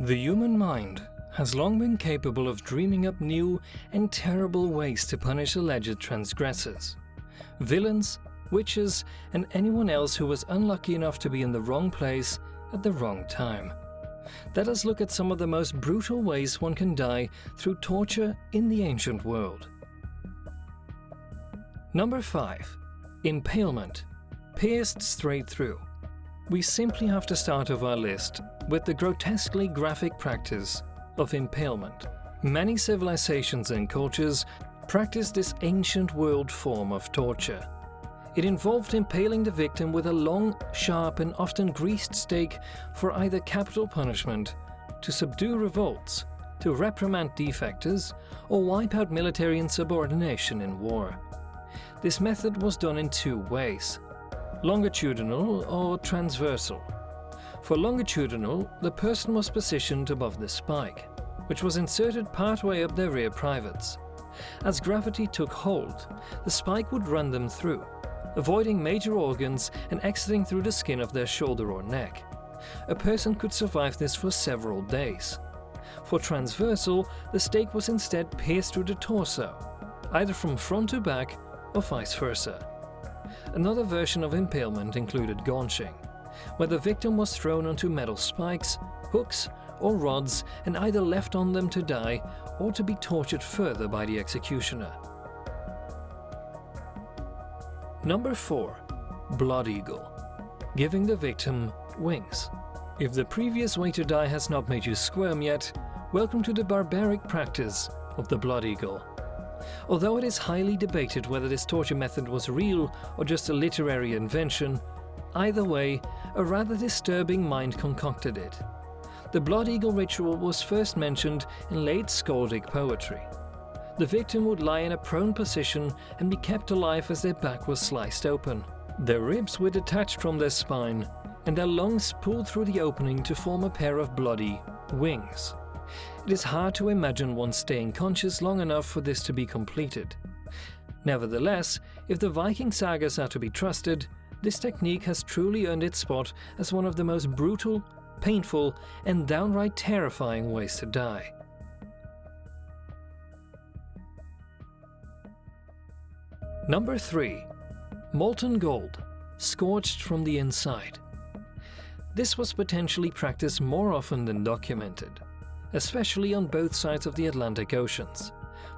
The human mind has long been capable of dreaming up new and terrible ways to punish alleged transgressors, villains, witches, and anyone else who was unlucky enough to be in the wrong place at the wrong time. Let us look at some of the most brutal ways one can die through torture in the ancient world. Number 5. Impalement. Pierced straight through. We simply have to start off our list with the grotesquely graphic practice of impalement. Many civilizations and cultures practiced this ancient world form of torture. It involved impaling the victim with a long, sharp, and often greased stake for either capital punishment, to subdue revolts, to reprimand defectors, or wipe out military insubordination in war. This method was done in two ways: longitudinal or transversal. For longitudinal, the person was positioned above the spike, which was inserted partway up their rear privates. As gravity took hold, the spike would run them through, avoiding major organs and exiting through the skin of their shoulder or neck. A person could survive this for several days. For transversal, the stake was instead pierced through the torso, either from front to back or vice versa. Another version of impalement included gaunching, where the victim was thrown onto metal spikes, hooks, or rods and either left on them to die or to be tortured further by the executioner. Number 4. Blood eagle. Giving the victim wings. If the previous way to die has not made you squirm yet, welcome to the barbaric practice of the blood eagle. Although it is highly debated whether this torture method was real or just a literary invention, either way, a rather disturbing mind concocted it. The blood eagle ritual was first mentioned in late skaldic poetry. The victim would lie in a prone position and be kept alive as their back was sliced open. Their ribs were detached from their spine, and their lungs pulled through the opening to form a pair of bloody wings. It is hard to imagine one staying conscious long enough for this to be completed. Nevertheless, if the Viking sagas are to be trusted, this technique has truly earned its spot as one of the most brutal, painful, and downright terrifying ways to die. Number 3. Molten gold, scorched from the inside. This was potentially practiced more often than documented, especially on both sides of the Atlantic Oceans,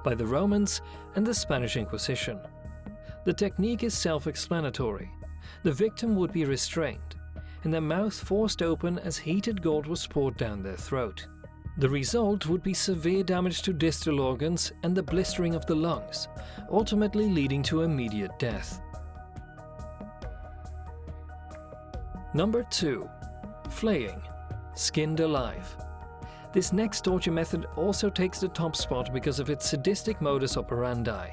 by the Romans and the Spanish Inquisition. The technique is self-explanatory. The victim would be restrained, and their mouth forced open as heated gold was poured down their throat. The result would be severe damage to distal organs and the blistering of the lungs, ultimately leading to immediate death. Number 2. Flaying, skinned alive. This next torture method also takes the top spot because of its sadistic modus operandi.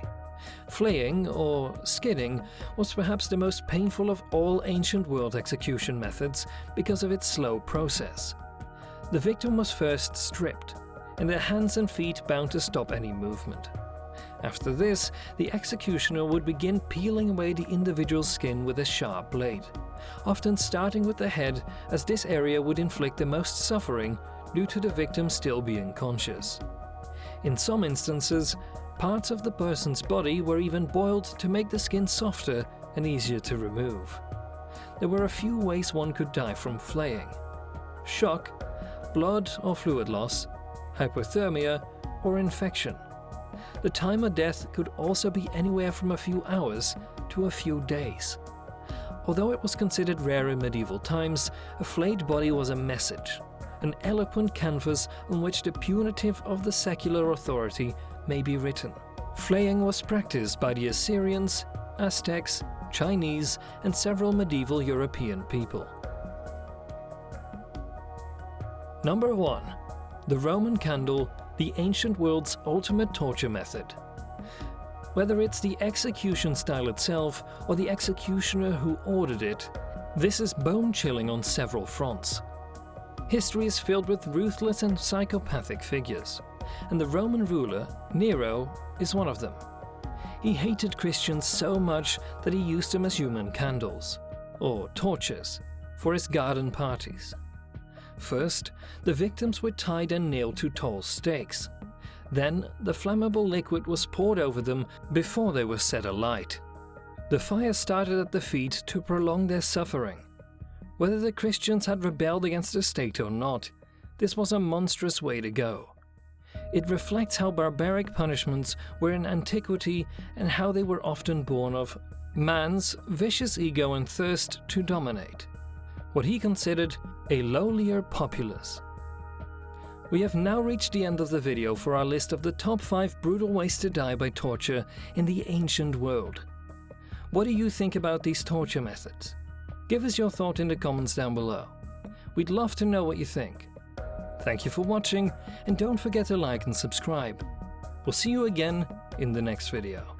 Flaying, or skidding, was perhaps the most painful of all ancient world execution methods because of its slow process. The victim was first stripped, and their hands and feet bound to stop any movement. After this, the executioner would begin peeling away the individual's skin with a sharp blade, often starting with the head, as this area would inflict the most suffering due to the victim still being conscious. In some instances, parts of the person's body were even boiled to make the skin softer and easier to remove. There were a few ways one could die from flaying: shock, blood or fluid loss, hypothermia, or infection. The time of death could also be anywhere from a few hours to a few days. Although it was considered rare in medieval times, a flayed body was a message, an eloquent canvas on which the punitive of the secular authority may be written. Flaying was practiced by the Assyrians, Aztecs, Chinese, and several medieval European people. Number 1. The Roman candle, the ancient world's ultimate torture method. Whether it's the execution style itself or the executioner who ordered it, this is bone-chilling on several fronts. History is filled with ruthless and psychopathic figures, and the Roman ruler, Nero, is one of them. He hated Christians so much that he used them as human candles, or torches, for his garden parties. First, the victims were tied and nailed to tall stakes. Then, the flammable liquid was poured over them before they were set alight. The fire started at the feet to prolong their suffering. Whether the Christians had rebelled against the state or not, this was a monstrous way to go. It reflects how barbaric punishments were in antiquity and how they were often born of man's vicious ego and thirst to dominate, what he considered a lowlier populace. We have now reached the end of the video for our list of the top 5 brutal ways to die by torture in the ancient world. What do you think about these torture methods? Give us your thought in the comments down below. We'd love to know what you think. Thank you for watching, and don't forget to like and subscribe. We'll see you again in the next video.